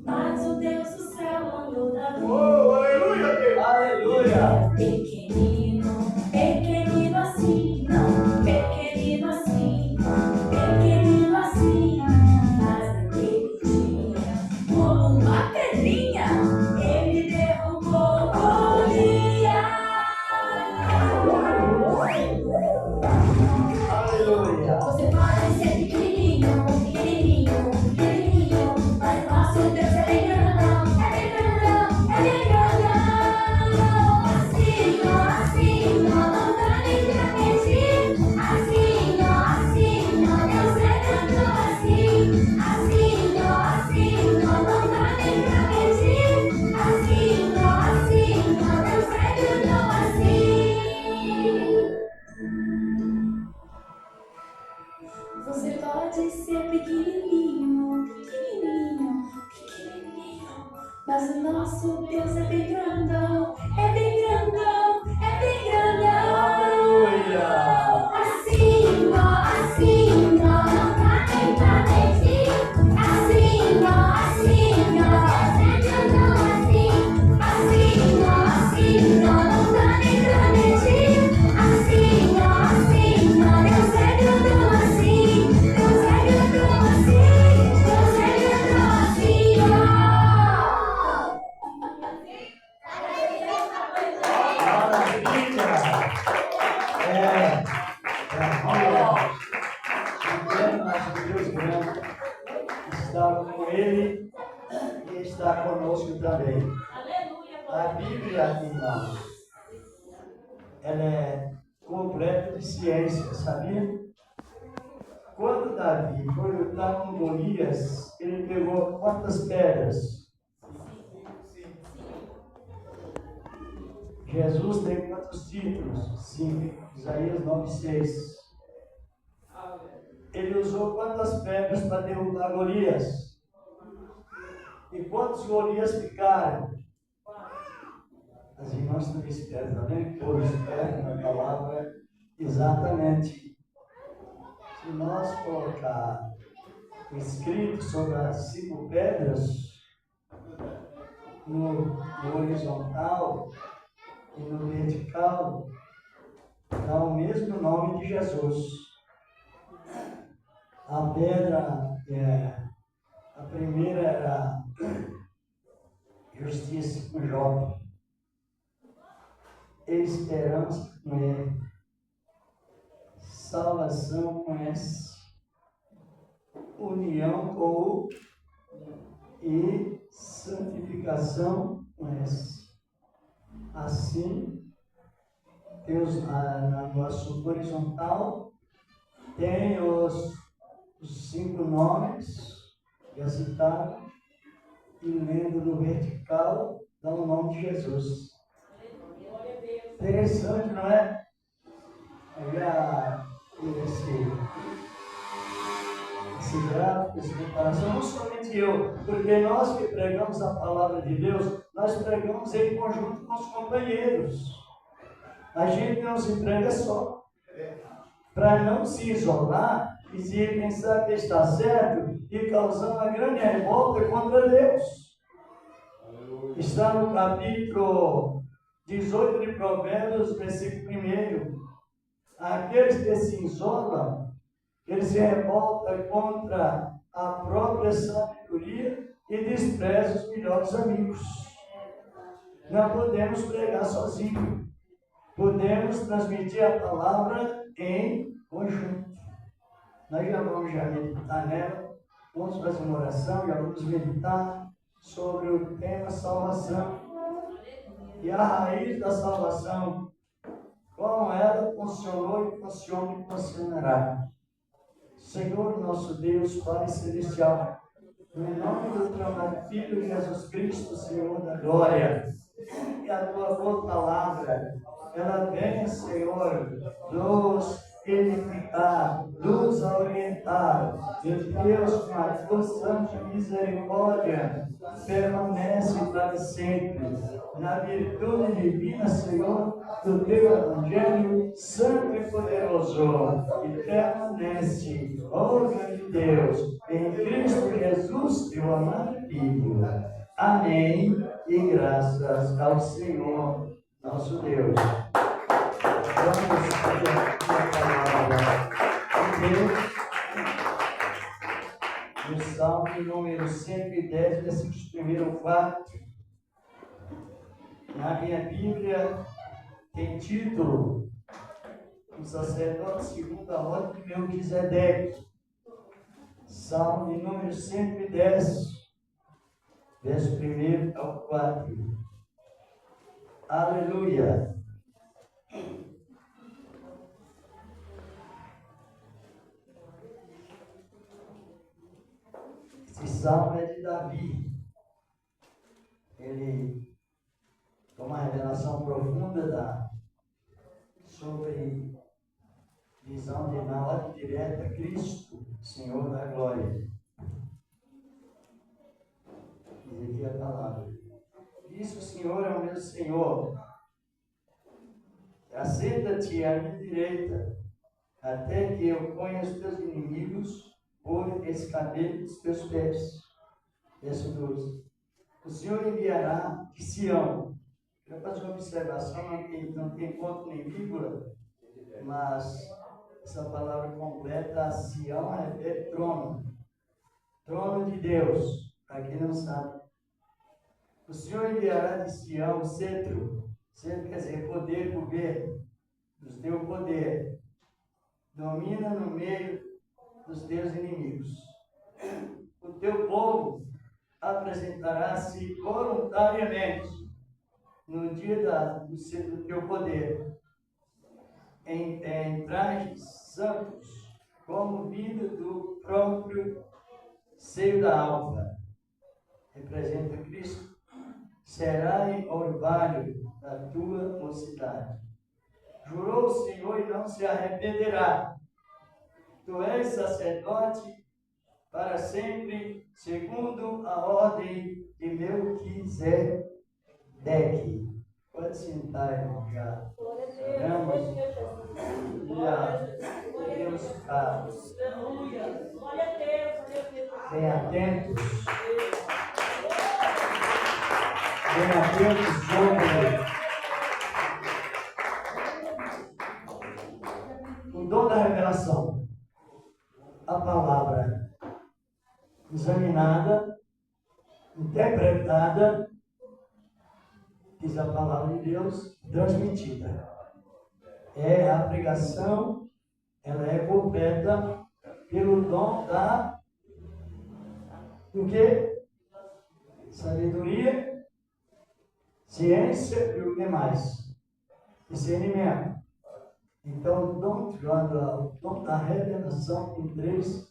mas o Deus do céu mandou Davi. Oh, aleluia, Deus. Aleluia. Pequenino, pequenino assim, não, pequenino assim, pequenino assim, mas naquele dia, como uma pedrinha, ele derrubou Golias. Aleluia. Você pode ser pequenininho, pequenininho, pequenininho, mas nosso Deus é bem grandão, é bem grandão, é bem grandão. Assim, ó, assim, ó, não dá nem pra medir. Assim, ó, Deus é grandão assim. Assim, ó, não dá nem pra medir. Assim, ó, Deus é grandão assim. Você pode ser pequenininho, pequenininho, pequenininho, mas o nosso Deus é bem grandão, é bem grandão, é bem grandão. Aleluia. Assim, ó, não dá nem pra medir. Assim, ó, Deus é grandão assim. Assim, ó, não dá nem pra medir. Assim, ó, Deus é grandão assim. Deus é grandão assim. Deus é grandão assim, ó. Maravilha. Olha, nosso Deus grande está com ele e está conosco também. A Bíblia, irmãos, ela é completa de ciência, sabia? Quando Davi foi lutar com Golias, ele pegou quantas pedras? Jesus tem quantos títulos? 5. Isaías 9:6. Ele usou quantas pedras para derrubar Golias? E quantos Golias ficaram? As irmãs estão espertas, tá vendo? Todos espertos na palavra, exatamente. Se nós colocar escrito sobre as 5 pedras no horizontal e no vertical, dá o mesmo nome de Jesus. A pedra, a primeira era justiça com Jó, esperança com ele, salvação com S, união com U e santificação com S. Assim, Deus, no nosso horizontal, tem os 5 nomes, já citado, e lendo no vertical, dá o nome de Jesus. Interessante, não é? Esse gráfico, essa comparação, não somente eu, porque nós que pregamos a palavra de Deus, nós pregamos em conjunto com os companheiros. A gente não se prega só. Para não se isolar e se pensar que está certo e causar uma grande revolta contra Deus. Está no capítulo 18 de Provérbios, versículo 1. Aqueles que se isolam, eles se revoltam contra a própria sabedoria e desprezam os melhores amigos. Não podemos pregar sozinhos. Podemos transmitir a palavra em conjunto. Nós já vamos meditar nela. Vamos fazer uma oração, já vamos meditar sobre o tema salvação. E a raiz da salvação, como ela funcionou e funciona e funcionará. Senhor, nosso Deus, Pai Celestial, no nome do teu amado Filho Jesus Cristo, Senhor da glória, que a tua boa palavra, ela venha, Senhor, nos edificar, nos orientar. Meu Deus, com a tua santa misericórdia, permanece para sempre. Na virtude divina, Senhor, do teu Evangelho santo e poderoso, e permanece, ó grande Deus, em Cristo Jesus, teu amado Filho. Amém. E graças ao Senhor, nosso Deus. Vamos fazer aqui a palavra de Deus. No Salmo número 110, versículos 1 ao 4. Na minha Bíblia tem título: O sacerdote segundo a ordem de Melquisedeque. Salmo de número 110, verso 1 ao 4. Aleluia. Esse salmo é de Davi. Ele com uma revelação profunda sobre visão de na ordem direta Cristo, Senhor da glória. Diz aqui a palavra: Isso, Senhor, é o meu Senhor. Assenta-te à minha direita, até que eu ponha os teus inimigos por escabelo dos teus pés. Verso 12. O Senhor enviará de Sião. Eu faço uma observação, não tem ponto nem vírgula, mas essa palavra completa, Sião, é trono. Trono de Deus, para quem não sabe. O Senhor enviará de Sião o cetro. Cetro quer dizer poder, governo. Nos deu poder. Domina no meio dos teus inimigos. O teu povo apresentará-se voluntariamente no dia do teu poder, em trajes santos, como vindo do próprio seio da alva. Representa Cristo. Será em orvalho da tua mocidade. Jurou o Senhor e não se arrependerá. Tu és sacerdote para sempre, segundo a ordem de Melquisedeque. Pode sentar, irmão, já. Oramos. E Deus está bem atentos. Bem atentos sobre o dom da revelação. A palavra examinada, interpretada, diz a palavra de Deus, transmitida. É a pregação, ela é completa pelo dom do que? Sabedoria, ciência e o que mais? Discernimento. Então, o dom da revelação tem três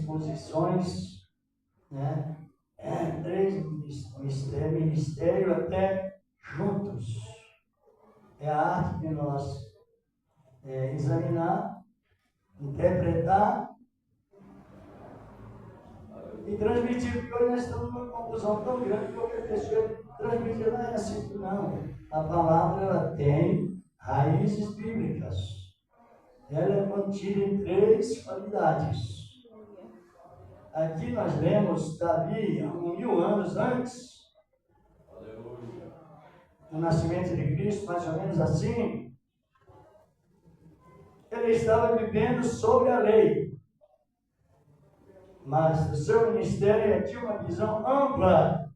posições, né? Três ministérios até juntos. É a arte de nós examinar, interpretar e transmitir, porque hoje nós estamos numa confusão tão grande que qualquer pessoa transmitir não é assim, não. A palavra ela tem raízes bíblicas. Ela é contida em três qualidades. Aqui nós lemos Davi, há 1000 anos antes do nascimento de Cristo, mais ou menos assim. Ele estava vivendo sobre a lei, mas o seu ministério tinha uma visão ampla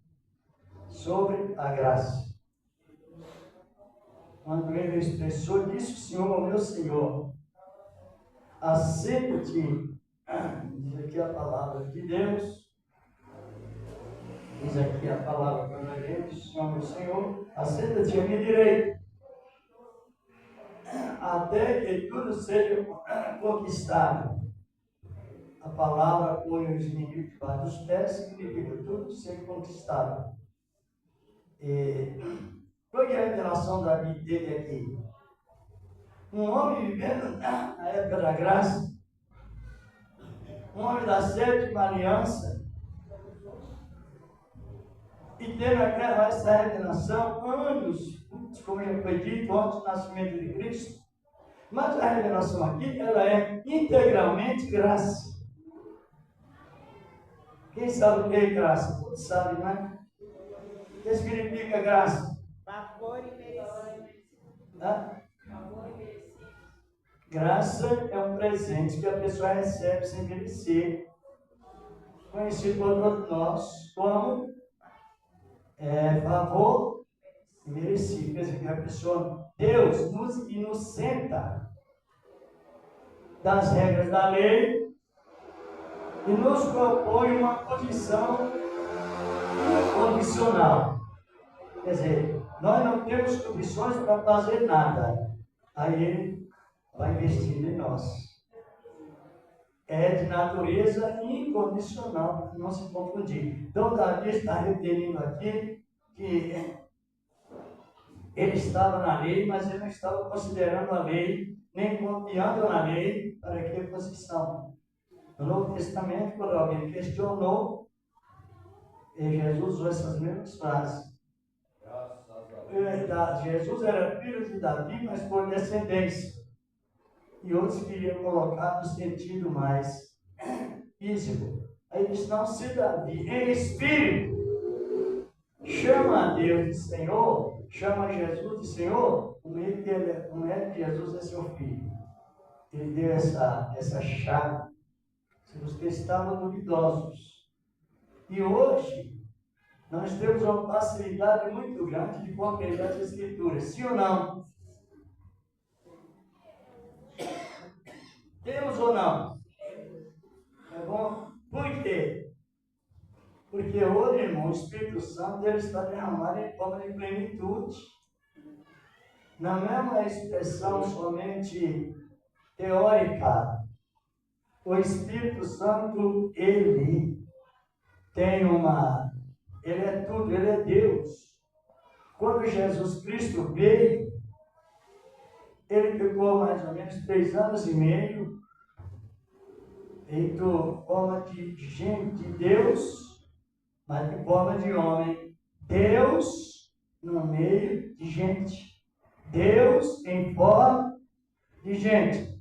sobre a graça. Quando ele expressou, disse o Senhor ao meu Senhor: assenta-te, diz aqui a palavra de Deus, diz aqui a palavra quando a gente, Senhor meu Senhor, assenta-te à minha direita, até que tudo seja conquistado. A palavra põe os inimigos debaixo dos pés, significa tudo ser conquistado. Qual é a revelação da vida dele aqui? Um homem vivendo na época da graça, um homem da sétima aliança, e tendo essa revelação, anos, como já foi dito, antes do nascimento de Cristo. Mas a revelação aqui, ela é integralmente graça. Quem sabe o que é graça? Todos sabem, né? O que significa graça? Favor e merecido. Hã? Favor e merecido. Graça é um presente que a pessoa recebe sem merecer, conhecido por todos nós como favor e merecido. Quer dizer, que a pessoa, Deus nos inocenta das regras da lei e nos propõe uma condição incondicional. Quer dizer, nós não temos condições para fazer nada. Aí Ele vai investir em nós. É de natureza incondicional, para não se confundir. Então, Davi está referindo aqui que ele estava na lei, mas ele não estava considerando a lei, nem confiando na lei para que fosse salvo. No Novo Testamento, quando alguém questionou, Jesus usou essas mesmas frases. Jesus era filho de Davi, mas por descendência. E outros queriam colocar no sentido mais físico. Aí diz, não, se Davi em espírito chama a Deus de Senhor, chama Jesus de Senhor, como é que Jesus é seu filho. Ele deu essa chave. Se vocês estavam duvidosos. E hoje, nós temos uma facilidade muito grande de compreender as Escrituras. Sim ou não? Temos ou não? É bom? Por quê? Porque hoje, irmão, o Espírito Santo ele está derramado em forma de plenitude. Não é uma expressão somente teórica. O Espírito Santo, ele é tudo, ele é Deus. Quando Jesus Cristo veio, ele ficou mais ou menos 3 anos e meio em forma de gente, de Deus, mas em forma de homem. Deus no meio de gente. Deus em forma de gente.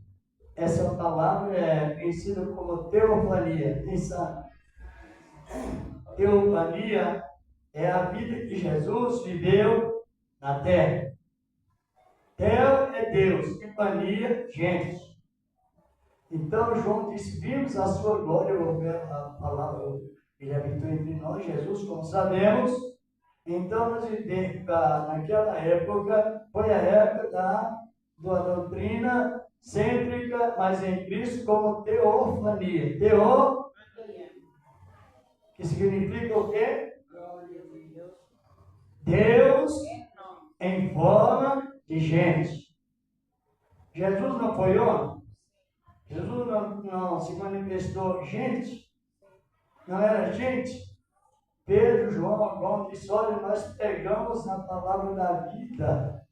Essa palavra é conhecida como teofania. Quem sabe? Teofania é a vida que Jesus viveu na terra. Teo é Deus, epifania, gente. Então João disse, vimos a sua glória, eu vou ver a palavra, ele habitou entre nós, Jesus, como sabemos. Então nós vivemos, naquela época, foi a época da doutrina cêntrica, mas em Cristo como teofania. Que significa o quê? Glória de Deus. Deus em forma de gente. Jesus não foi homem? Jesus não se manifestou gente? Não era gente? Pedro, João disse, olha, nós pegamos na palavra da vida.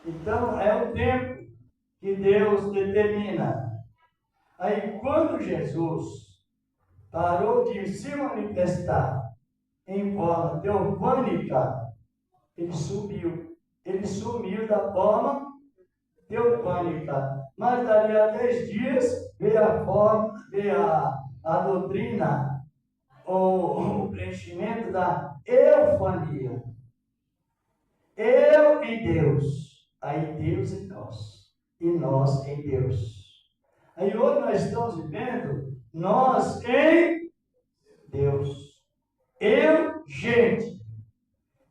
Então é o tempo que Deus determina. Aí quando Jesus parou de se manifestar em forma teofânica, ele sumiu. Ele sumiu da forma teofânica. Mas dali a 10 dias veio a doutrina, ou o preenchimento da eufania. Eu em Deus. Aí Deus em nós. E nós em Deus. Aí hoje nós estamos vivendo nós em Deus. Eu, gente.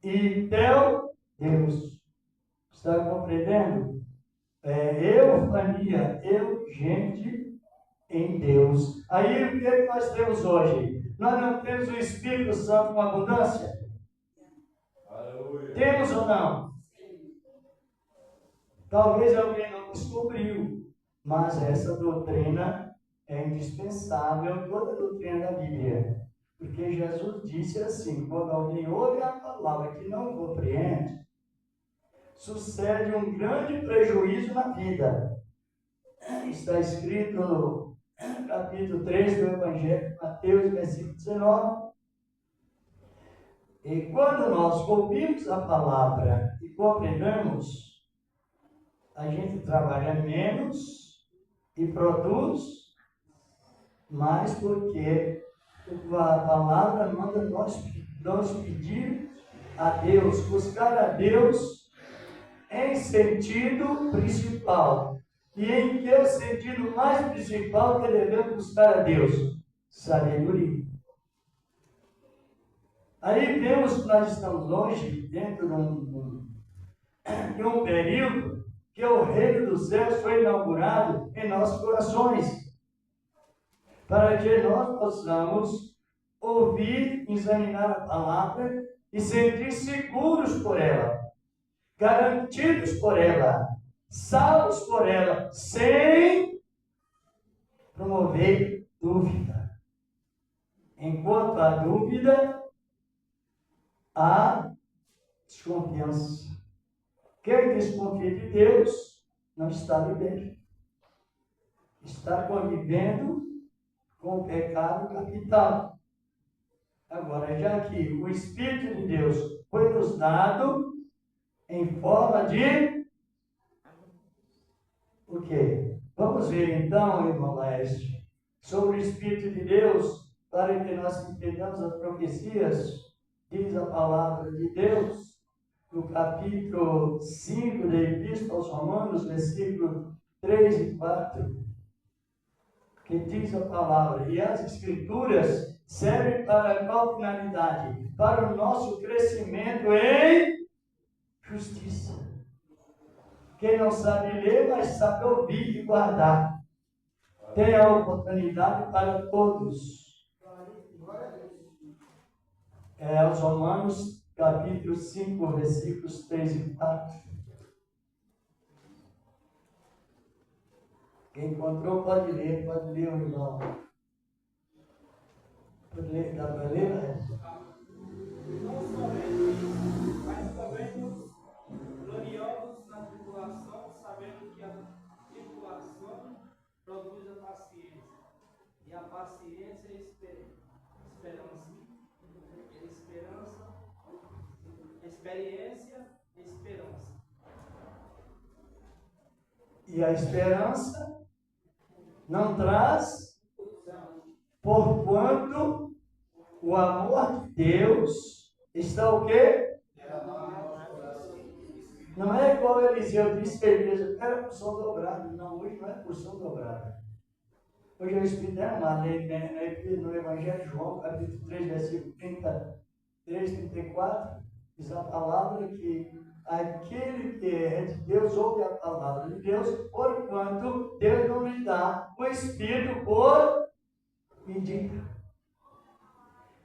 E Deus. Está compreendendo? Eufania, eu, gente, em Deus. Aí o que é que nós temos hoje? Nós não temos o Espírito Santo com abundância? Aleluia. Temos ou não? Talvez alguém não descobriu, mas essa doutrina é indispensável, toda a doutrina da Bíblia. Porque Jesus disse assim, quando alguém ouve a palavra que não compreende, sucede um grande prejuízo na vida. Está escrito no capítulo 3 do Evangelho de Mateus, versículo 19. E quando nós ouvimos a palavra e compreendemos, a gente trabalha menos e produz mais, porque a palavra manda nós pedir a Deus, buscar a Deus em sentido principal. E em que o sentido mais principal que devemos buscar a Deus? Sabedoria. Aí vemos que nós estamos hoje, dentro de um período que o reino dos céus foi inaugurado em nossos corações, para que nós possamos ouvir, examinar a palavra e sentir seguros por ela, garantidos por ela, salvos por ela, sem promover dúvida. Enquanto há dúvida, há desconfiança. Quem desconfia de Deus não está liberto. Está convivendo com o pecado capital. Agora, já que o Espírito de Deus foi nos dado em forma de o quê? Vamos ver então, irmão Laércio, sobre o Espírito de Deus, para que nós entendamos as profecias. Diz a palavra de Deus, no capítulo 5 da Epístola aos Romanos, versículos 3 e 4, que diz a palavra: e as Escrituras servem para qual finalidade? Para o nosso crescimento em justiça. Quem não sabe ler, mas sabe ouvir e guardar. Tem a oportunidade para todos. Os Romanos, capítulo 5, versículos 3 e 4. Quem encontrou pode ler, o irmão. Pode ler, dá para ler, né? Não somente isso, mas também gloriosos na tribulação, sabendo que a tribulação produz a paciência, e a paciência é experiência e esperança. E a esperança não traz, porquanto o amor de Deus está o quê? Não é igual Eliseu disse para a igreja: eu quero porção dobrada. Não, hoje não é porção dobrada. Hoje é o Espírito derramado no Evangelho de João, capítulo 3, versículo 33, 34, diz a palavra que aquele que é de Deus ouve a palavra de Deus, porquanto Deus não lhe dá o Espírito por medida.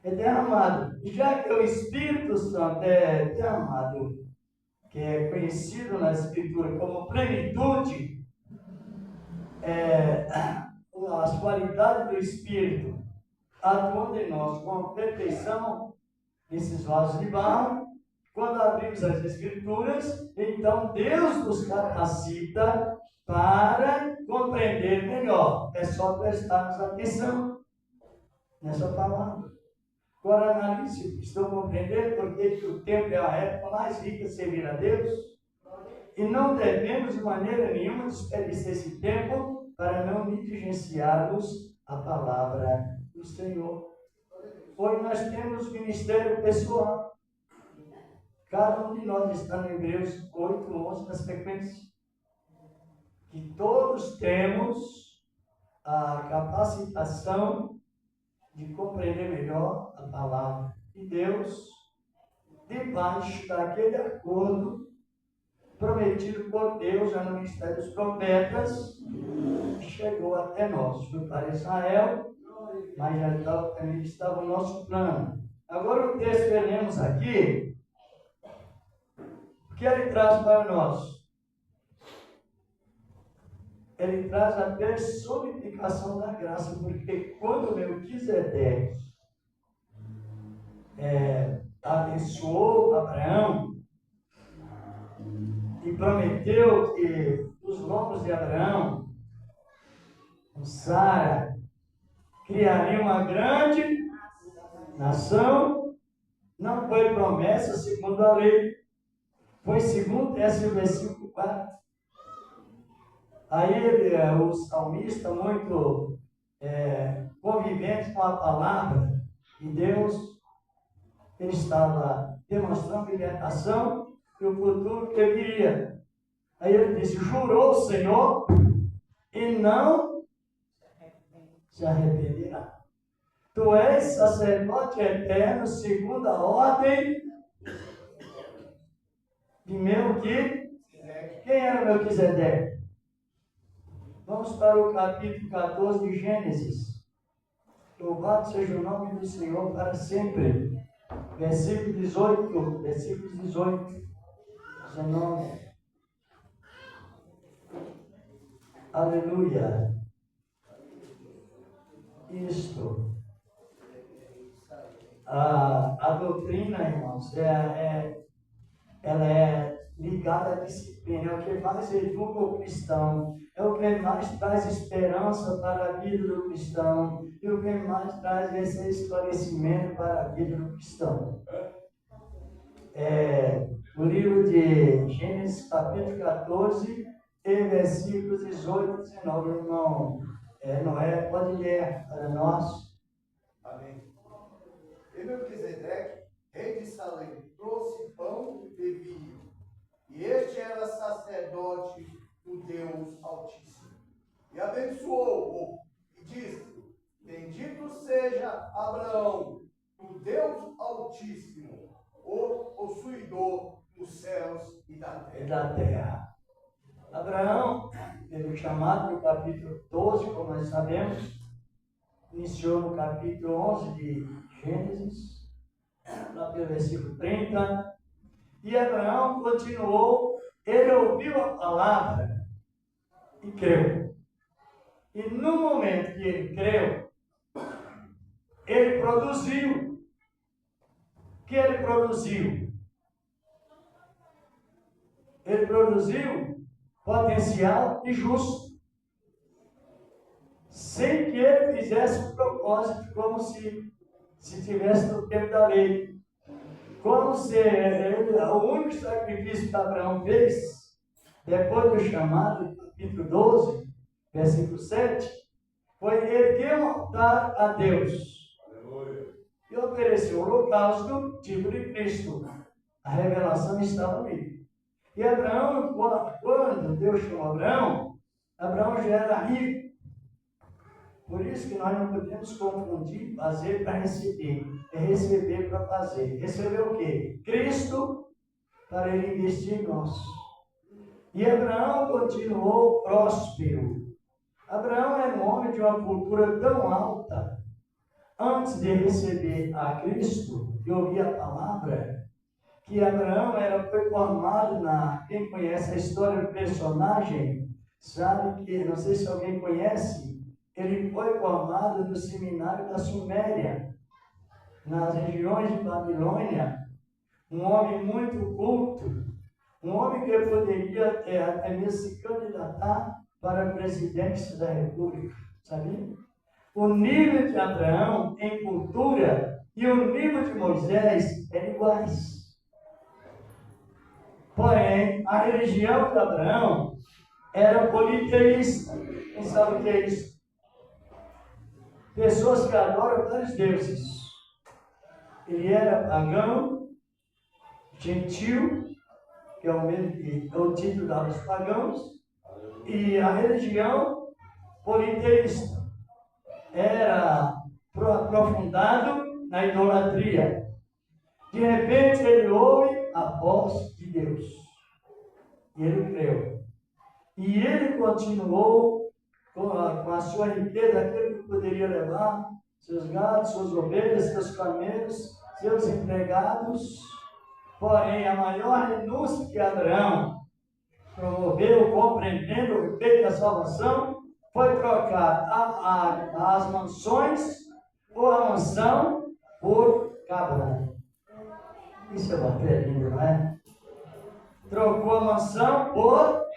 É derramado. E já que o Espírito Santo é derramado, que é conhecido na Escritura como plenitude, as qualidades do Espírito atuando em nós com a perfeição desses vasos de barro. Quando abrimos as Escrituras, então Deus nos capacita para compreender melhor. É só prestarmos atenção nessa palavra. Agora analise, estou compreendendo porque o tempo é a época mais rica de servir a Deus. E não devemos de maneira nenhuma desperdiçar esse tempo para não negligenciarmos a palavra do Senhor. Hoje nós temos ministério pessoal. Cada um de nós está no Hebreus 8, 11 na sequência. Que todos temos a capacitação de compreender melhor a palavra de Deus, debaixo daquele acordo prometido por Deus já no ministério dos profetas, que chegou até nós. Foi para Israel, mas também estava o nosso plano. Agora o texto que lemos aqui, o que ele traz para nós? Ele traz a personificação da graça, porque quando Melquisedeque abençoou Abraão, e prometeu que os lombos de Abraão, com Sara, criaria uma grande nação. Não foi promessa segundo a lei, foi segundo esse versículo 4. Aí o salmista, muito convivente com a palavra de Deus, ele estava demonstrando libertação e o futuro que viria. Aí ele disse: jurou o Senhor e não se arrependerá. Tu és sacerdote eterno segundo a ordem de Melquisedeque. Quem era Melquisedeque? Vamos para o capítulo 14 de Gênesis. Louvado seja o nome do Senhor para sempre. Versículo 18, versículos 18, 19. Aleluia. Isto. A doutrina, irmãos, ela é ligada à disciplina. É o que mais educa o cristão. É o que mais traz esperança para a vida do cristão. E o que mais traz esse esclarecimento para a vida do cristão. O livro de Gênesis, capítulo 14, e versículos 18 e 19. Irmão Noé, pode ler para nós. Amém. E Melquisedeque, rei de Salém, trouxe pão e vinho. E este era sacerdote do Deus Altíssimo. E abençoou-o e disse: bendito seja Abraão, do Deus Altíssimo, o possuidor dos céus e da terra. Abraão, ele é chamado no capítulo 12, como nós sabemos, iniciou no capítulo 11 de Gênesis, lá pelo versículo 30, e Abraão continuou, ele ouviu a palavra e creu. E no momento que ele creu, ele produziu. O que ele produziu? Ele produziu potencial e justo, sem que ele fizesse um propósito, como se tivesse no tempo da lei. Como se o único sacrifício que Abraão fez, depois do chamado, capítulo 12, versículo 7, foi erguer um altar a Deus. Aleluia. E oferecer o holocausto, tipo de Cristo. A revelação estava ali. E Abraão, quando Deus chamou Abraão já era rico. Por isso que nós não podemos confundir fazer para receber. É receber para fazer. Receber o quê? Cristo, para ele investir em nós. E Abraão continuou próspero. Abraão era um homem de uma cultura tão alta. Antes de receber a Cristo e ouvir a palavra, que Abraão foi formado quem conhece a história do personagem, sabe que, não sei se alguém conhece, ele foi formado no seminário da Suméria, nas regiões de Babilônia, um homem muito culto, um homem que poderia até mesmo se candidatar para a presidência da República, sabia? O nível de Abraão em cultura e o nível de Moisés eram iguais. Porém, a religião de Abraão era politeísta. Quem sabe o que é isso? Pessoas que adoram vários deuses. Ele era pagão, gentil, que é o mesmo que o título dos pagãos, e a religião politeísta era aprofundado na idolatria. De repente ele ouve a voz de Deus. E ele creu. E ele continuou com a sua riqueza, aquilo que poderia levar seus gatos, suas ovelhas, seus camelos, seus empregados. Porém, a maior renúncia que Abraão promoveu, compreendendo o efeito da salvação, foi trocar as mansões ou a mansão por Cabral. Isso é uma fé linda, não é? trocou a mansão por...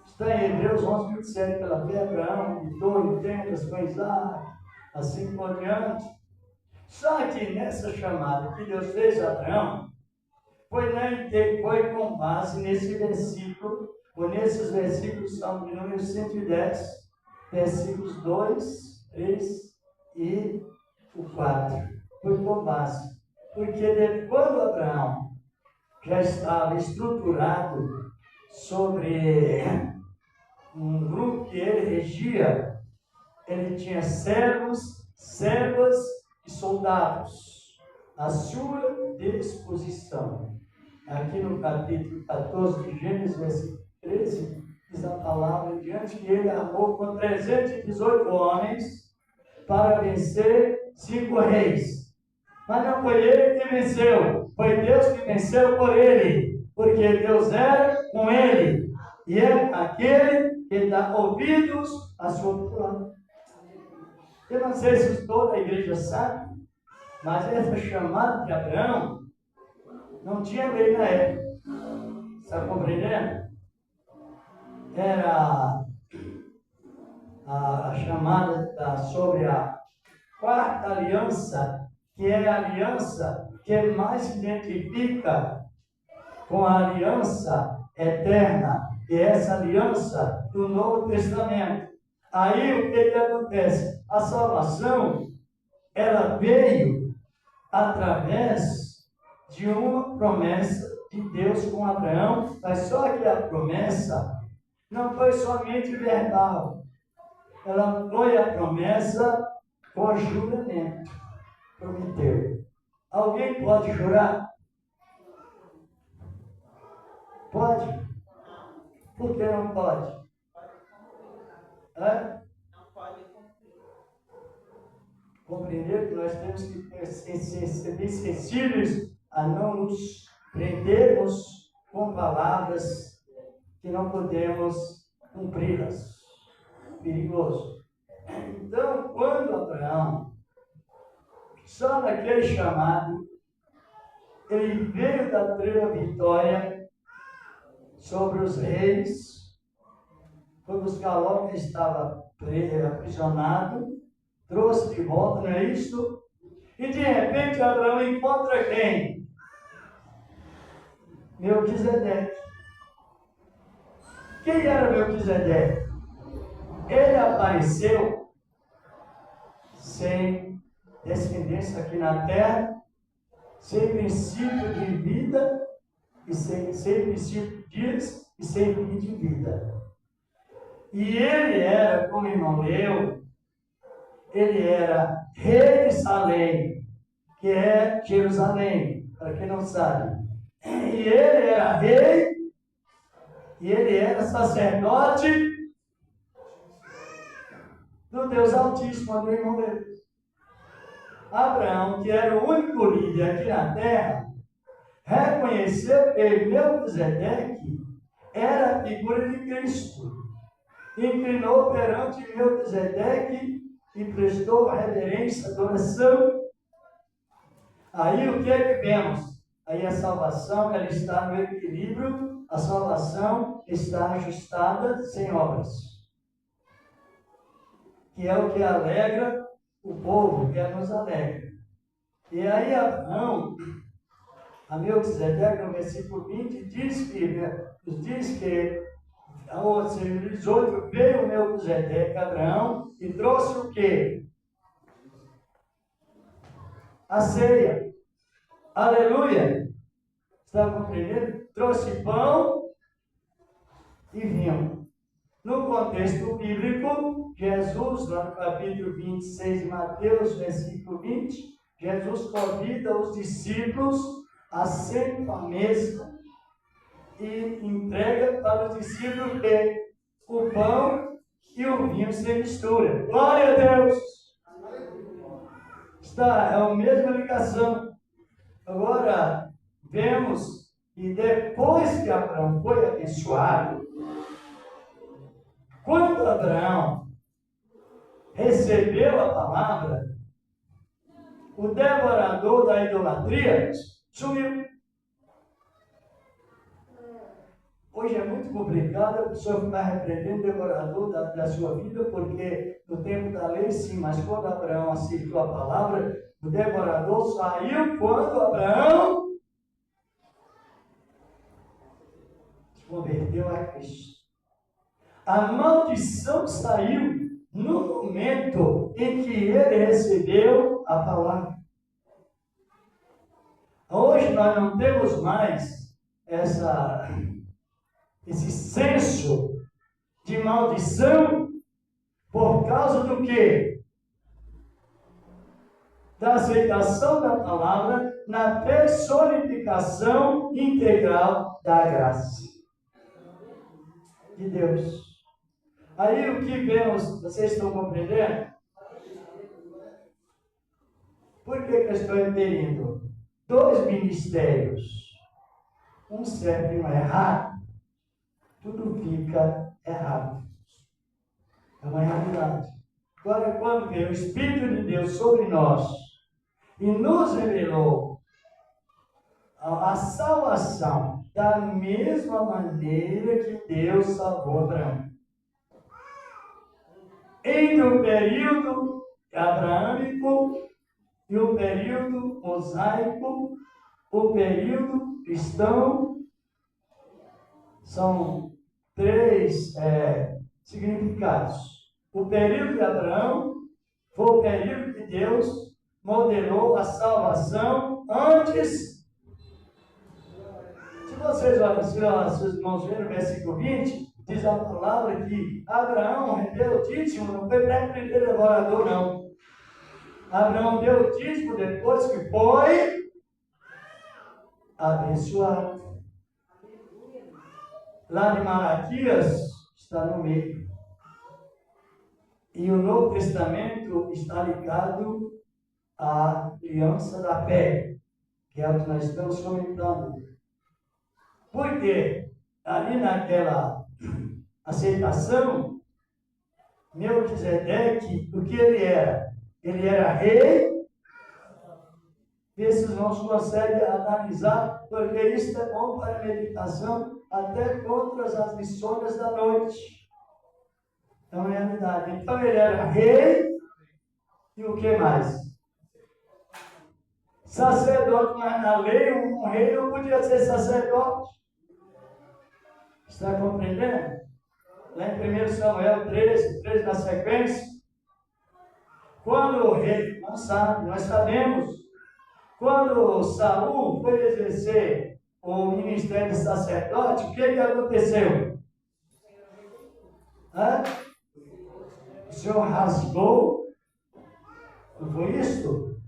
Está em Hebreus 11:27, pela fé Abraão habitou em tendas com Isaac, assim por diante. Só que nessa chamada que Deus fez a Abraão, foi com base nesse versículo, ou nesses versículos, Salmo de número 110, versículos 2, 3 e o 4. Foi com base. Porque quando Abraão já estava estruturado sobre um grupo que ele regia, ele tinha servos, servas e soldados à sua disposição. Aqui no capítulo 14 de Gênesis, versículo 13, diz a palavra diante que ele armou com 318 homens para vencer 5 reis. Mas não foi ele que venceu, foi Deus que venceu por ele, porque Deus era com ele, e é aquele que dá ouvidos à sua palavra. Eu não sei se toda a igreja sabe, mas essa chamada de Abraão não tinha lei na época. Está compreendendo? Era a chamada sobre a quarta aliança, que é a aliança que mais se identifica com a aliança eterna, e essa aliança do Novo Testamento. Aí o que acontece? A salvação, ela veio através de uma promessa de Deus com Abraão, mas só que a promessa não foi somente verbal, ela foi a promessa com juramento. Prometeu. Alguém pode jurar? Pode? Por que não pode? Não pode cumprir. Compreender que nós temos que ser bem sensíveis a não nos prendermos com palavras que não podemos cumpri-las. Perigoso. Então, quando Abraão, só naquele chamado, ele veio da treina vitória sobre os reis, foi buscar Ló que estava aprisionado, trouxe de volta, não é isso? E de repente Abraão encontra quem? Melquisedeque. Quem era Melquisedeque? Ele apareceu sem descendência aqui na terra, sem princípio de vida, e sem princípio de dias e sem fim de vida. E ele era, como o irmão leu, ele era rei de Salém, que é Jerusalém, para quem não sabe. E ele era rei, e ele era sacerdote do Deus Altíssimo, do irmão leu. Abraão, que era o único líder aqui na terra, reconheceu que Melquisedeque era a figura de Cristo. Inclinou perante Melquisedeque e prestou reverência, adoração. Aí o que é que vemos? Aí a salvação, ela está no equilíbrio, a salvação está ajustada sem obras. Que é o que alegra o povo, que nos alegra. E aí Abraão, a Melquisedeque, no versículo 20, diz que aos 18 veio Melquisedeque, Abraão, e trouxe o quê? A ceia. Aleluia! Está compreendendo? Trouxe pão e vinho. No contexto bíblico, Jesus, lá no capítulo 26 de Mateus, versículo 20, Jesus convida os discípulos a sentar à mesa e entrega para os discípulos o pão e o vinho sem mistura. Glória a Deus! É a mesma ligação. Agora, vemos que depois que Abraão foi abençoado, quando Abraão recebeu a palavra, o devorador da idolatria sumiu. Hoje é muito complicado a pessoa ficar repreendendo o devorador da sua vida, porque no tempo da lei, sim, mas quando Abraão aceitou a palavra, o devorador saiu quando Abraão se converteu a Cristo. A maldição saiu no momento em que ele recebeu a palavra. Hoje nós não temos mais esse senso de maldição por causa do quê? Da aceitação da palavra na personificação integral da graça de Deus. Aí o que vemos, vocês estão compreendendo? Por que eu estou repetindo? 2 ministérios, um certo e um errado, tudo fica errado. É uma realidade. Agora, quando veio o Espírito de Deus sobre nós e nos revelou a salvação da mesma maneira que Deus salvou Abraão. Entre o período abraâmico e o período mosaico, o período cristão, são 3 significados. O período de Abraão foi o período que Deus modelou a salvação antes. Se vocês olham, se os irmãos verem no versículo 20, diz a palavra que Abraão rendeu o dízimo, não foi pré-primeiro devorador, não. Abraão deu o dízimo depois que foi abençoado. Lá de Malaquias está no meio. E o Novo Testamento está ligado à aliança da fé, que é o que nós estamos comentando. Por quê? Ali naquela aceitação, Melquisedeque, o que ele era? Ele era rei. Esses não conseguem analisar, porque isso é bom para a meditação, até contra as lições da noite. É uma realidade. Então ele era rei, e o que mais? Sacerdote, mas na lei um rei não podia ser sacerdote. Está compreendendo? Lá em 1 Samuel 13 na sequência, quando o rei, não sabe, nós sabemos, quando Saul foi exercer o ministério de sacerdote, o que aconteceu? O Senhor rasgou, não foi isso?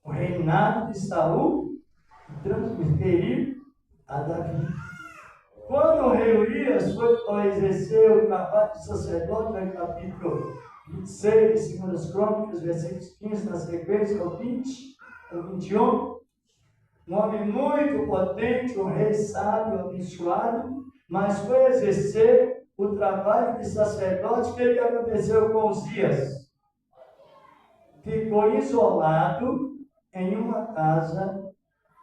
O reinado de Saul e transferiu a Davi. Quando o rei Urias foi exercer o trabalho de sacerdote, no capítulo 26 de 2 Crônicas, versículos 15 na sequência, ao 20, ao 21, um homem muito potente, um rei sábio, abençoado, mas foi exercer o trabalho de sacerdote. O que aconteceu com Uzias? Ficou isolado em uma casa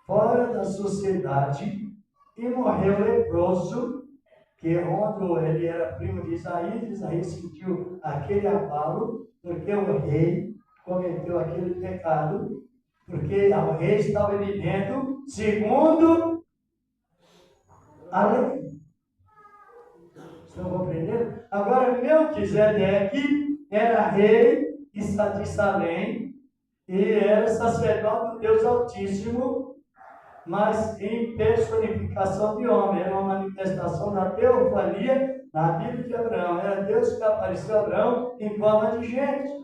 fora da sociedade e morreu leproso, que quando ele era primo de Isaías sentiu aquele abalo, porque o rei cometeu aquele pecado, porque o rei estava vivendo segundo a lei. Estão compreendendo? Agora, Melquisedeque era rei de Salém e era sacerdote do Deus Altíssimo, mas em personificação de homem. Era uma manifestação da teofania na Bíblia de Abraão. Era Deus que apareceu a Abraão em forma de gente.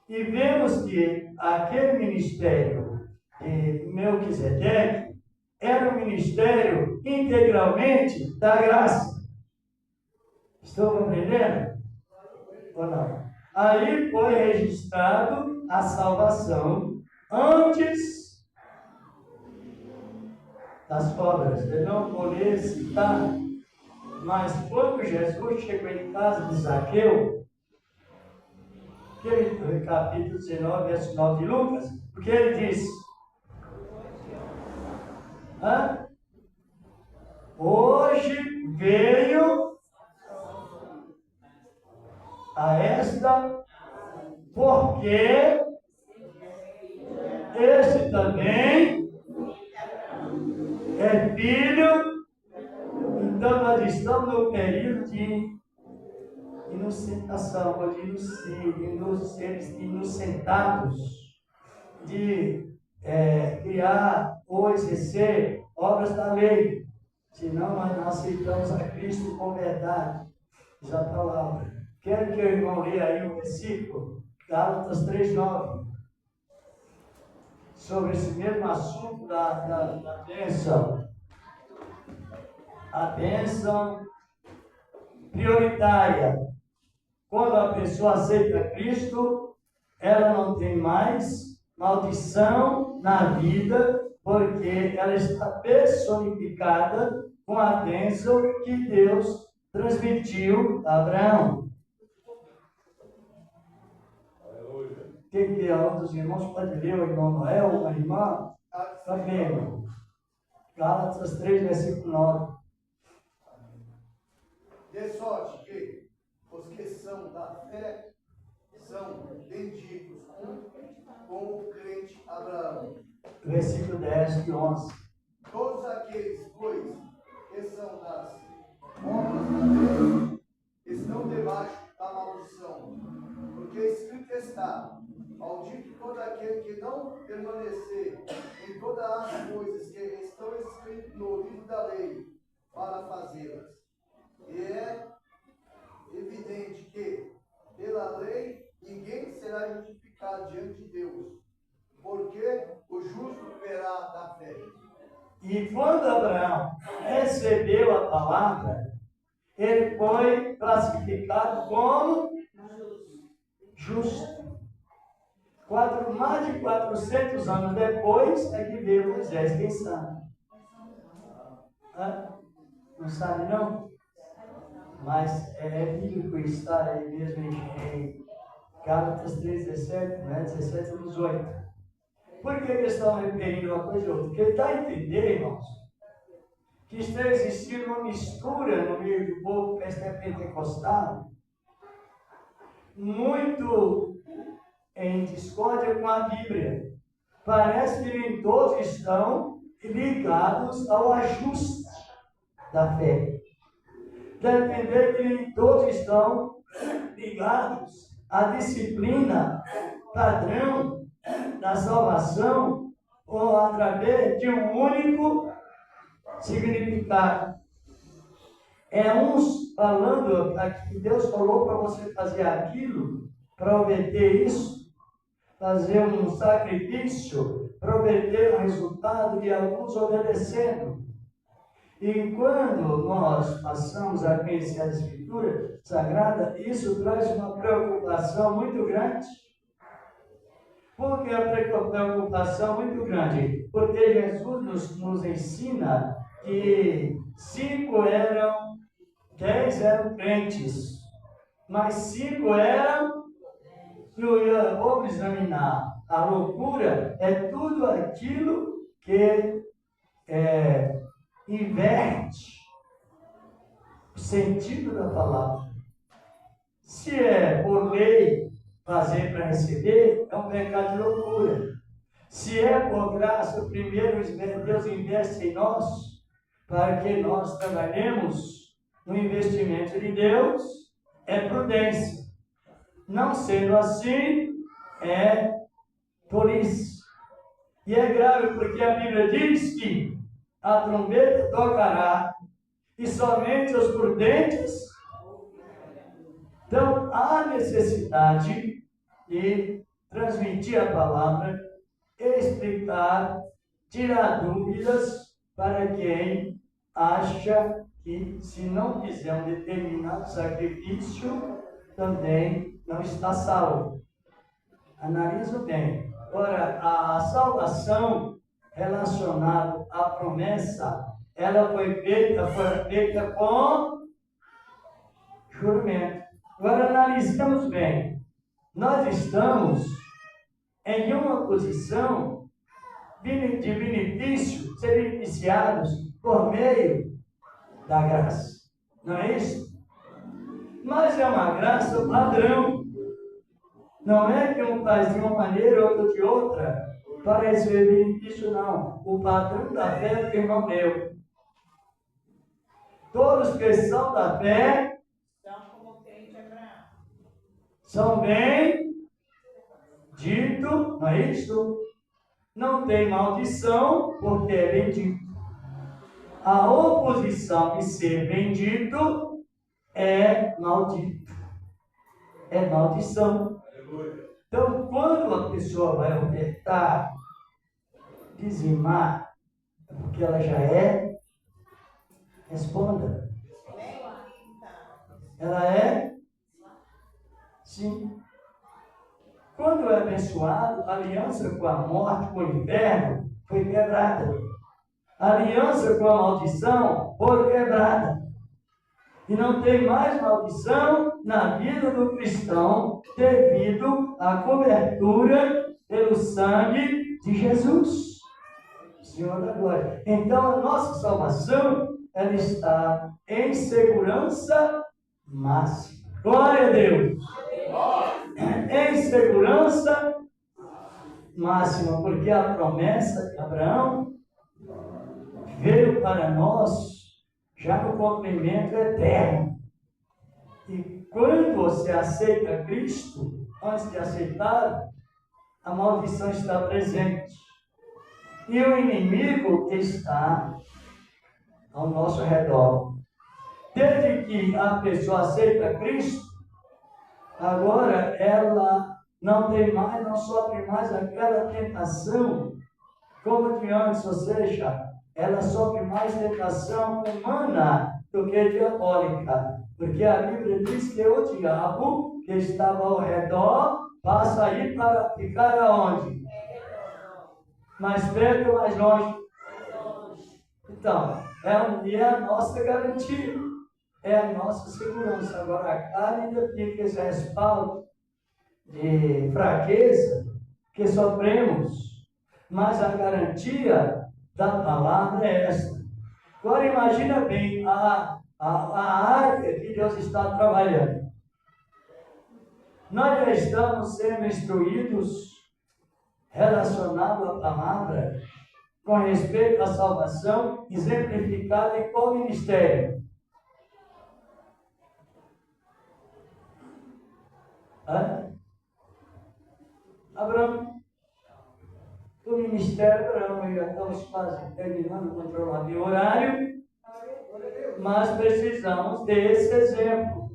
E vemos que aquele ministério de Melquisedeque era um ministério integralmente da graça. Estão compreendendo? Ou não? Aí foi registrado a salvação antes das obras. Eu não vou ler, citar, mas quando Jesus chegou em casa de Zaqueu, no capítulo 19, verso 9 de Lucas, o que ele disse? hoje veio a esta, porque este também é filho. Então nós estamos no período de inocentação, ou de inocentados, de criar ou exercer obras da lei, senão nós não aceitamos a Cristo com verdade, diz a palavra. Quero que o irmão leia aí o versículo, Gálatas 3:9, sobre esse mesmo assunto da bênção. A bênção prioritária. Quando a pessoa aceita Cristo, ela não tem mais maldição na vida, porque ela está personificada com a bênção que Deus transmitiu a Abraão. O que é? Um dos irmãos pode ler, o irmão Noel, uma irmã? Também, irmão. Gálatas 3, versículo 9. De sorte que os que são da fé são benditos com o crente Abraão. Versículo 10 e 11. Todos aqueles, pois, que são das obras da lei, estão debaixo da maldição. Porque escrito está: maldito todo aquele que não permanecer em todas as coisas que estão escritas no livro da lei, para fazê-las. E é evidente que, pela lei, ninguém será justificado diante de Deus, porque o justo verá da fé. E quando Abraão recebeu a palavra, ele foi classificado como justo. Mais de 400 anos depois é que veio Moisés. Quem sabe? Não sabe não? Mas é bíblico está aí mesmo em Gálatas 3:17, né? 17 e 18. Por que eles estão referindo uma coisa e outra? Porque dá a entender, irmãos, que está existindo uma mistura no meio do povo pentecostal, muito em discórdia com a Bíblia. Parece que nem todos estão ligados ao ajuste da fé. Dá a entender que nem todos estão ligados à disciplina padrão da salvação, ou através de um único significado. É uns falando que Deus falou para você fazer aquilo, para obter isso, fazer um sacrifício, para obter o resultado, e alguns obedecendo. E quando nós passamos a conhecer a Escritura Sagrada, isso traz uma preocupação muito grande. Por que a preocupação muito grande? Porque Jesus nos ensina que 10 eram crentes, mas 5 eram. Vamos examinar. A loucura é tudo aquilo que inverte o sentido da palavra. Se é por lei fazer para receber, é um pecado de loucura. Se é por graça, primeiro Deus investe em nós, para que nós trabalhemos no investimento de Deus, é prudência. Não sendo assim, é tolice. E é grave porque a Bíblia diz que a trombeta tocará e somente os prudentes. Então, há necessidade de transmitir a palavra, explicar, tirar dúvidas para quem acha que, se não fizer um determinado sacrifício, também não está salvo. Analiso bem. Ora, a salvação relacionada à promessa, ela foi feita com juramento. Agora analisamos bem. Nós estamos em uma posição de benefício, ser beneficiados por meio da graça. Não é isso? Mas é uma graça padrão. Não é que um faz de uma maneira e outro de outra para receber benefício, não. O padrão da fé é o que o irmão deu. Todos que são da fé Então, como tem de Abraão. são bem dito, não é isso? Não tem maldição, porque é bendito. A oposição de ser bendito é maldito. É maldição. Então, quando a pessoa vai ofertar, dizimar, é porque ela já é, responda. Ela é? Sim. Quando é abençoado, a aliança com a morte, com o inferno, foi quebrada. A aliança com a maldição foi quebrada. E não tem mais maldição na vida do cristão devido à cobertura pelo sangue de Jesus, Senhor da glória. Então, a nossa salvação, ela está em segurança máxima. Glória a Deus! Em segurança máxima, porque a promessa de Abraão veio para nós já no cumprimento eterno. E quando você aceita Cristo, antes de aceitar, a maldição está presente. E o inimigo está ao nosso redor. Desde que a pessoa aceita Cristo, agora ela não tem mais, não sofre mais aquela tentação como de antes, ou seja, ela sofre mais tentação humana do que diabólica. Porque a Bíblia diz que o diabo que estava ao redor passa aí para ficar aonde? Mais perto ou mais longe? Então, é a nossa garantia, é a nossa segurança. Agora, a carne ainda fica esse respaldo de fraqueza que sofremos, mas a garantia da palavra é essa. Agora imagina bem a área que Deus está trabalhando. Nós já estamos sendo instruídos relacionado à palavra com respeito à salvação, exemplificada em qual ministério? Abraão. O ministério Abraão, já estamos quase terminando o controle do horário, mas precisamos desse exemplo.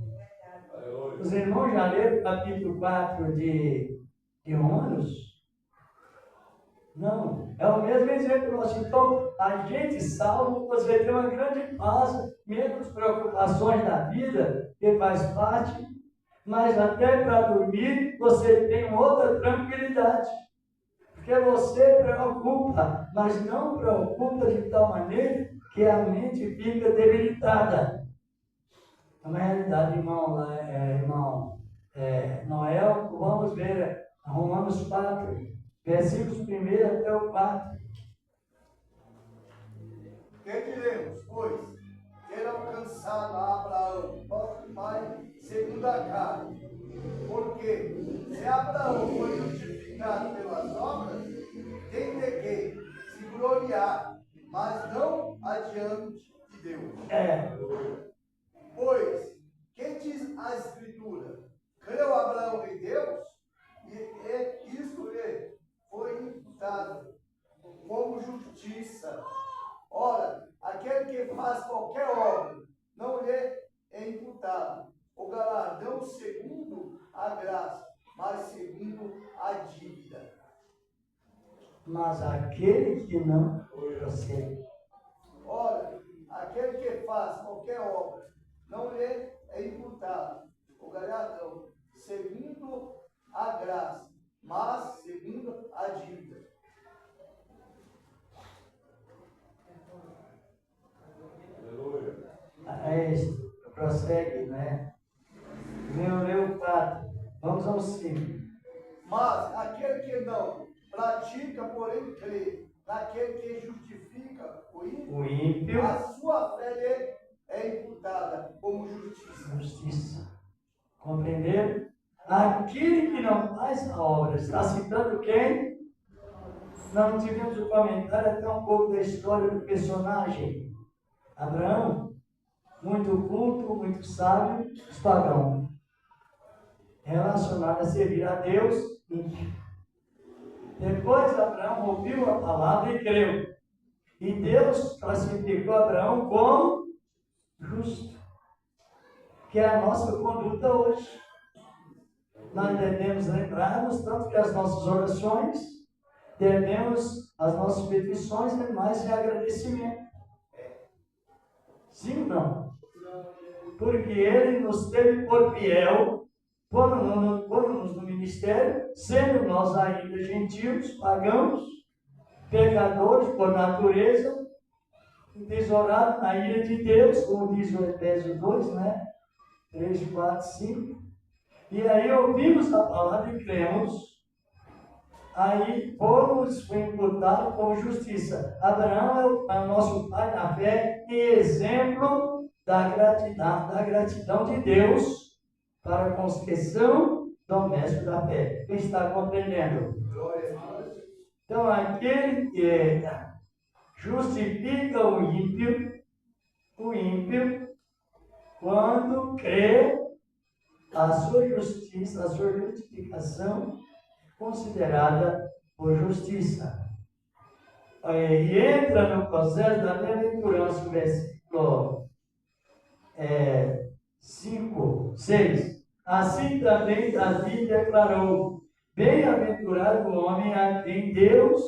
Os irmãos já leram o capítulo 4 de Romanos? Não, é o mesmo exemplo nosso. Então, a gente salvo, você tem uma grande paz, menos preocupações da vida, que faz parte, mas até para dormir você tem outra tranquilidade. Porque você preocupa, mas não preocupa de tal maneira que a mente fica debilitada. É uma realidade, irmão Noel, vamos ver Romanos 4, versículos 1 até o 4. Que diremos, pois, ter alcançado a Abraão, nosso pai, segundo a carne? Porque se Abraão foi justificado pelas obras, tem de que se gloriar, mas não adiante de Deus. Pois, que diz a Escritura? Creu Abraão em Deus, e isso lhe foi imputado como justiça. Ora, aquele que faz qualquer obra não lhe é imputado o galardão segundo a graça, mas segundo a dívida. Mas aquele que não procede. Ora, aquele que faz qualquer obra não lhe é imputado o galardão segundo a graça, mas segundo a dívida. Prossegue, né? Leu 4. Vamos ao 5. Mas aquele que não pratica, porém crê naquele que justifica o ímpio, O ímpio a sua fé lhe obras. Está citando quem? Não tivemos o comentário até um pouco da história do personagem. Abraão, muito culto, muito sábio, pagão, relacionado a servir a Deus. Depois Abraão ouviu a palavra e creu. E Deus classificou Abraão como justo, que é a nossa conduta hoje. Nós devemos lembrar-nos tanto que as nossas orações, devemos as nossas petições de mais agradecimento. Sim ou não? Porque Ele nos teve por fiel, pondo-nos no ministério, sendo nós ainda gentios, pagãos, pecadores por natureza, entesourados na ira de Deus, como diz o Efésios 2, né? 3, 4, 5. E aí ouvimos a palavra e cremos. Aí fomos imputados com justiça. Abraão é o nosso pai na fé e exemplo da gratidão de Deus para a construção doméstica da fé. Quem está compreendendo? Então, aquele que justifica o ímpio, quando crê a sua justiça, a sua justificação, considerada por justiça. E entra no processo da bem-aventurança, versículo 5, 6. Assim também Davi declarou: bem-aventurado o homem a quem Deus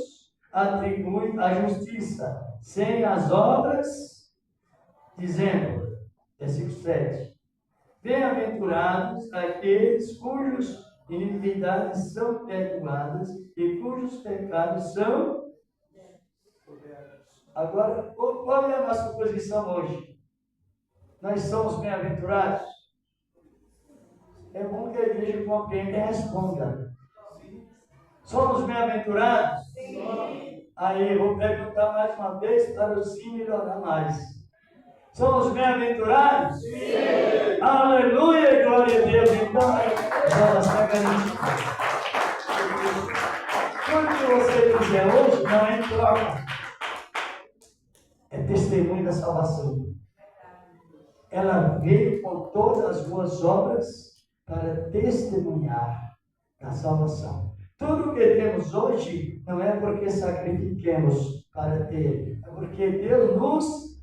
atribui a justiça, sem as obras, dizendo, versículo 7, bem-aventurados aqueles cujas iniquidades são perdoadas e cujos pecados são... Agora, qual é a nossa posição hoje? Nós somos bem-aventurados? É bom que a igreja compreenda e responda. Somos bem-aventurados? Sim. Aí, vou perguntar mais uma vez para o sim melhorar mais. Somos bem-aventurados? Sim. Aleluia, glória a Deus. Então, nós garantimos. Tudo que você fizer hoje não é em troca. É testemunho da salvação. Ela veio com todas as boas obras para testemunhar da salvação. Tudo o que temos hoje não é porque sacrifiquemos para ter, é porque Deus nos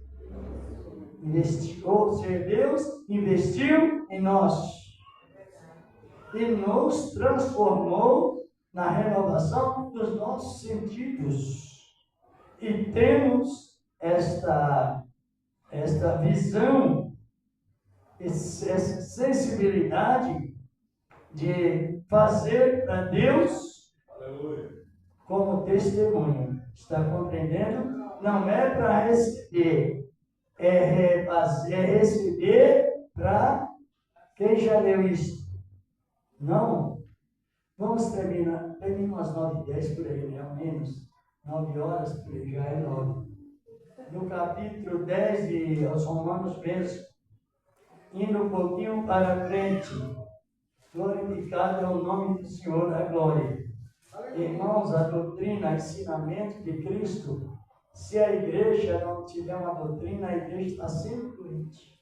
investiu, ou seja, Deus investiu em nós e nos transformou na renovação dos nossos sentidos. E temos esta visão, essa sensibilidade de fazer para Deus como testemunho. Está compreendendo? Não é para receber, é receber para quem já leu isso. Não. Vamos terminar umas 9h10 por aí, né? Ao menos 9 horas por aí, já é 9. No capítulo 10 de aos Romanos mesmo, indo um pouquinho para frente, glorificado é o nome do Senhor, a glória. Irmãos, a doutrina, o ensinamento de Cristo, se a igreja não tiver uma doutrina, a igreja está sempre doente.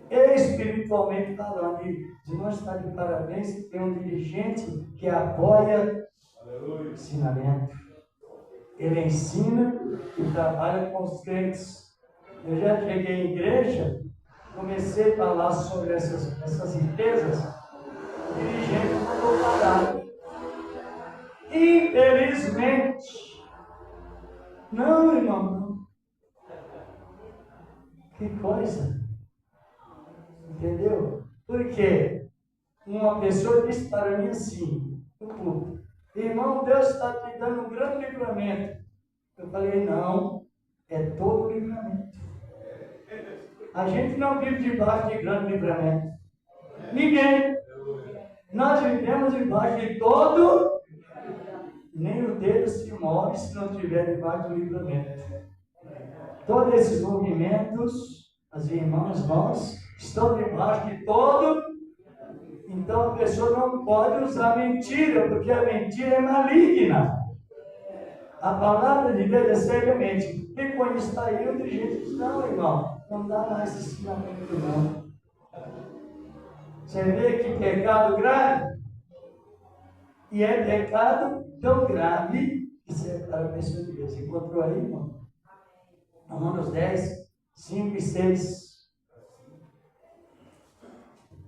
Espiritualmente falando, e não está de parabéns que tem um dirigente que apoia o ensinamento. Ele ensina e trabalha com os crentes. Eu já cheguei em igreja, comecei a falar sobre essas riquezas, o dirigente mandou parar. Infelizmente, não, irmão, não. Que coisa. Entendeu? Porque uma pessoa disse para mim assim, no culto: irmão, Deus está te dando um grande livramento. Eu falei: não, é todo livramento. A gente não vive debaixo de grande livramento. Ninguém. Nós vivemos debaixo de todo, nem o dedo se move se não estiver debaixo do livramento. Todos esses movimentos, as irmãs, nós, estão debaixo de todo Então a pessoa não pode usar mentira, porque a mentira é maligna. A palavra de Deus é seriamente. E quando está aí, o gente diz, não, irmão, não dá mais ensinamento não. Você vê que pecado grave? E é pecado tão grave que separa a pessoa de Deus. Encontrou aí, irmão? Romanos 10, 5 e 6.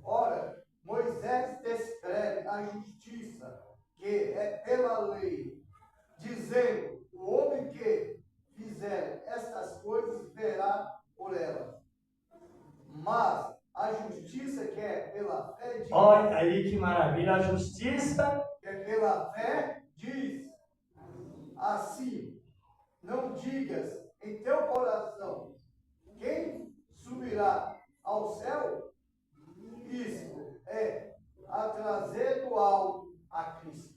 Ora, Moisés descreve a justiça que é pela lei, dizendo: o homem que fizer estas coisas verá por elas. Mas a justiça que é pela fé diz. Olha aí que maravilha, a justiça. Que é pela fé diz. Assim, não digas em teu coração: quem subirá ao céu? Isto é a trazer do alto a Cristo.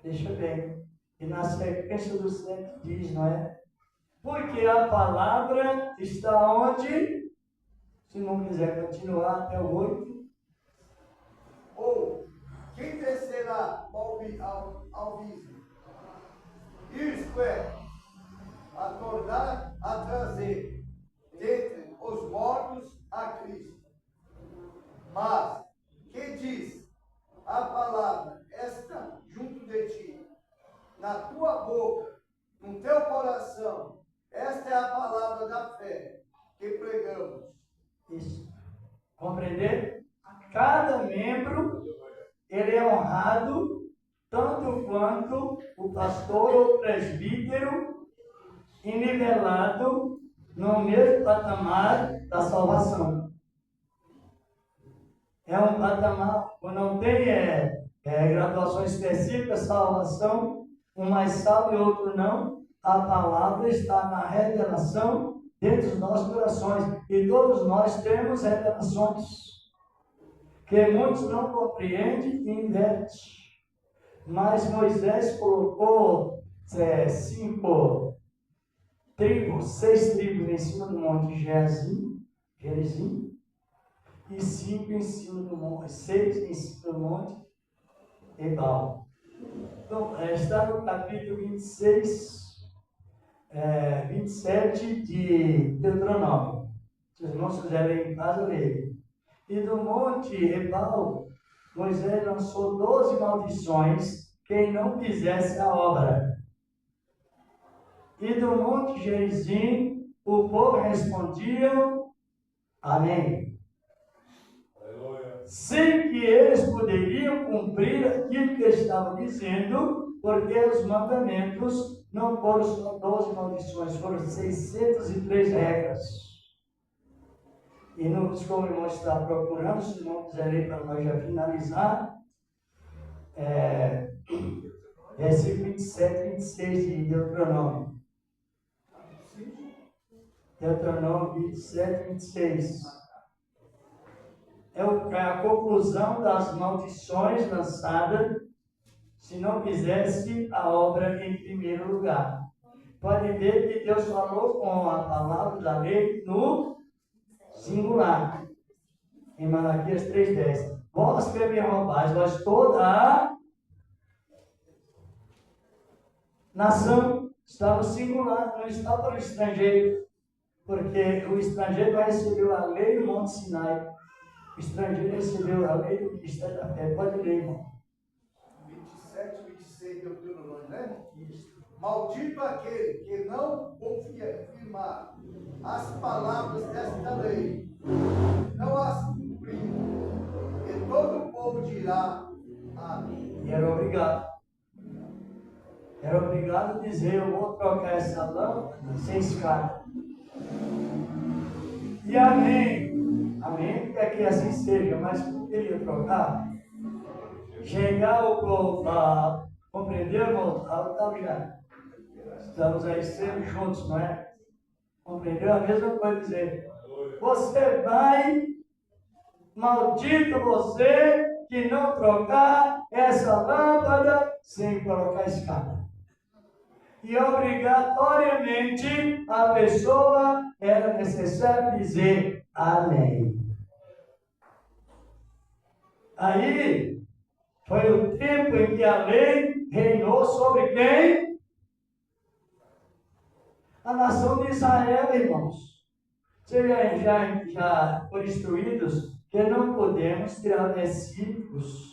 Deixa bem. E na sequência do 7 diz, não é? Porque a palavra está onde? Se não quiser continuar até o 8. Ou quem descerá ao abismo? Isto é a tornar a trazer dentre os mortos a Cristo. Mas que diz a palavra está junto de ti, na tua boca, no teu coração. Esta é a palavra da fé que pregamos. Isso. Compreender? Cada membro, ele é honrado, tanto quanto o pastor ou presbítero, e nivelado no mesmo patamar da salvação. É um patamar, não tem graduação específica, salvação, um mais salvo e outro não. A palavra está na revelação dentro dos nossos corações. E todos nós temos revelações que muitos não compreendem e invertem. Mas Moisés colocou 6 tribos em cima do monte Gerizim, e 5 em cima do monte, 6 em cima do monte Ebal. Então, está no capítulo 26, 27 de Deuteronômio. Se os irmãos quiserem em casa, leiam. E do monte Ebal, Moisés lançou 12 maldições quem não fizesse a obra. E do monte Gerizim, o povo respondia: amém. Sem que eles poderiam cumprir aquilo que eles estavam dizendo, porque os mandamentos não foram só 12 maldições, foram 603 regras. E como o irmão está procurando, se não quiser ler para nós já finalizar, versículo 27 e 26 de Deuteronômio. Deuteronômio 27 e 26. É a conclusão das maldições lançadas se não fizesse a obra em primeiro lugar. Pode ver que Deus falou com a palavra da lei no singular. Em Malaquias 3,10. Vós que me roubais, vós toda a nação. Está no singular, não está para o estrangeiro. Porque o estrangeiro vai receber a lei no Monte Sinai. O estrangeiro recebeu a lei do Ministério da Fé. Pode ler, irmão. 27 e 26 de Deuteronômio, né? Isso. Maldito aquele que não confirmar as palavras desta lei, não as cumprir, e todo o povo dirá amém. E era obrigado. Era obrigado a dizer: eu vou trocar essa lâmpada sem escada. E amém. Amém, é que assim seja, mas como queria trocar, chegar o povo a compreender, irmão, já estamos aí sempre juntos, não é? Compreendeu? A mesma coisa dizer: você vai, maldito você que não trocar essa lâmpada sem colocar escada. E obrigatoriamente a pessoa era necessário dizer amém. Aí foi o tempo em que a lei reinou sobre quem? A nação de Israel, irmãos. Vocês já foram instruídos que não podemos tirar versículos.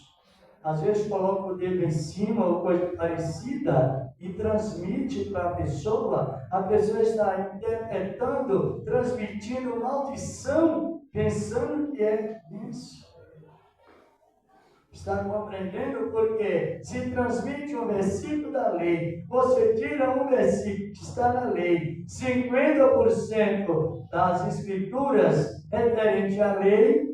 Às vezes coloca o dedo em cima ou coisa parecida e transmite para a pessoa está interpretando, transmitindo maldição, pensando que é bênção. Está compreendendo? Porque se transmite um versículo da lei, você tira um versículo que está na lei, 50% das escrituras referente à lei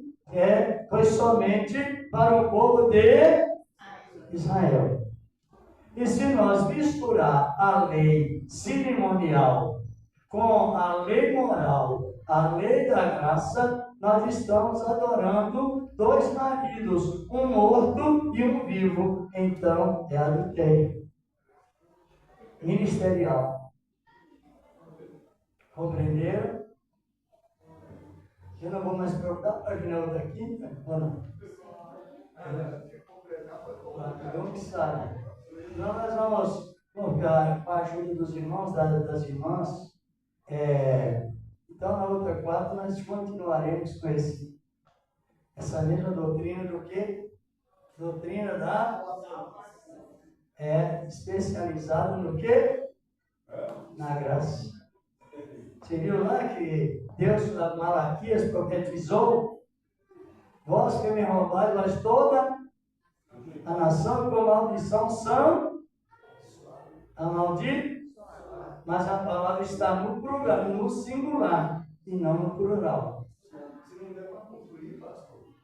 foi somente para o povo de Israel. E se nós misturar a lei cerimonial com a lei moral, a lei da graça, nós estamos adorando dois maridos, um morto e um vivo. Então é adultério ministerial. Compreenderam? Eu não vou mais perguntar para que na outra quinta, ou não? Não precisa. Então nós vamos colocar com a ajuda dos irmãos, das irmãs. Então na outra quarta nós continuaremos com essa mesma doutrina do que? Doutrina especializada no que? Na graça. Você viu lá que Deus, Malaquias, profetizou: vós que me roubais, mas toda a nação com maldição são amaldiçoados. Mas a palavra está no plural, no singular, e não no plural. Se não der para concluir, pastor.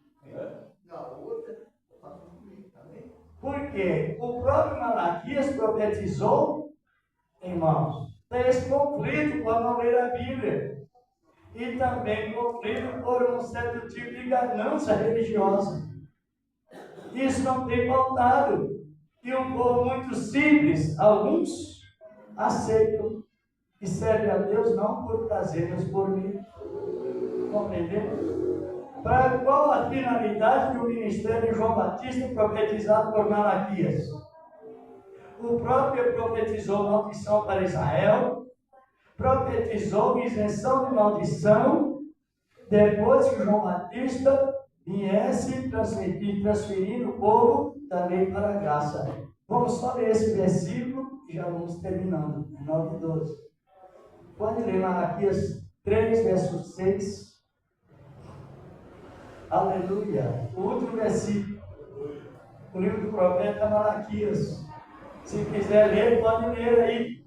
Na outra, para concluir também. Porque o próprio Malaquias profetizou, irmãos, tem esse conflito com a não ler a Bíblia. E também conflito por um certo tipo de ganância religiosa. Isso não tem faltado. E um povo muito simples, alguns aceitam e servem a Deus não por prazer, mas por mim. Compreendeu? Para qual a finalidade do ministério de João Batista profetizado por Malaquias? O próprio profetizou maldição para Israel, profetizou isenção de maldição, depois que João Batista viesse transferindo o povo da lei para a graça. Vamos só ler esse versículo e já vamos terminando. 9 e 12. Pode ler Malaquias 3, verso 6. Aleluia. O último versículo. O livro do profeta Malaquias. Se quiser ler, pode ler aí.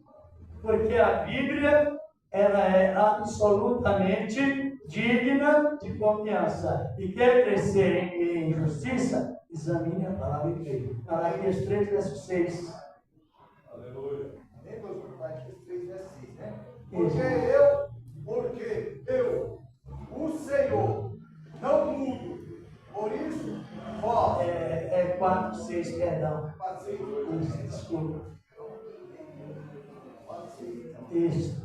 Porque a Bíblia, ela é absolutamente digna de confiança. E quer crescer em justiça? Examine a palavra e creia. Malaquias 3, verso 6. Aleluia. Nem pastor, Malaquias 3, verso 6, né? Isso. Porque eu, o Senhor, não mudo. Por isso, vós. 4, 6, perdão. 4, 6, Isso, desculpa. 4, 6, então. Isso.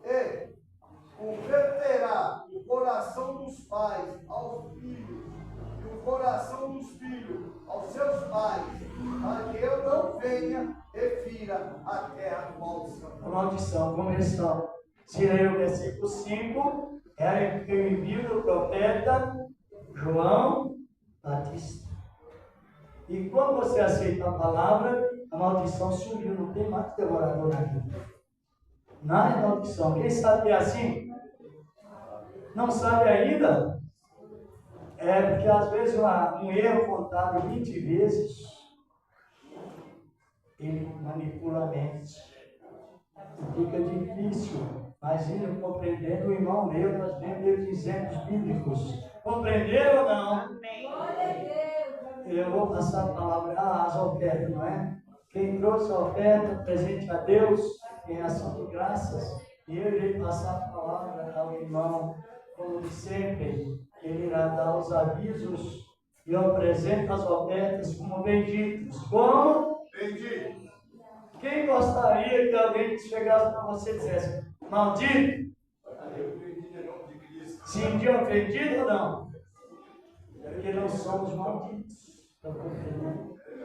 E converterá o coração dos pais aos filhos e o coração dos filhos aos seus pais, para que eu não venha e fira a terra com maldição. A maldição, começou. Se ler o versículo 5, é o envio do profeta João Batista. E quando você aceita a palavra, a maldição sumiu, não tem mais devorador na vida. Não é maldição. Quem sabe que é assim? Não sabe ainda? É porque às vezes um erro contado 20 vezes, ele manipula a mente. Fica difícil. Mas indo compreendendo, o irmão leu, nós vemos exemplos bíblicos. Compreenderam ou não? Amém. Eu vou passar a palavra às ofertas, não é? Quem trouxe a oferta, presente a Deus, em ação de graças, e eu irei passar a palavra ao irmão, como de sempre, ele irá dar os avisos e eu apresento as ofertas como benditos. Como? Bendito. Quem gostaria que alguém chegasse para você e dissesse: maldito? Sentiu ofendido ou não? porque não somos malditos.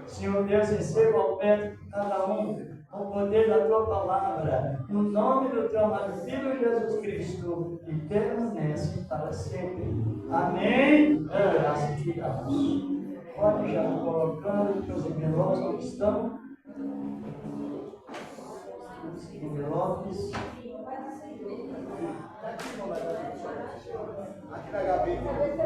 Senhor Deus, receba ao pé de cada um o poder da tua palavra, no nome do teu amado Filho Jesus Cristo, que permanece para sempre. Amém. Graças a Deus. Pode já colocando que os envelopes não estão. Os envelopes. Aqui na gaveta.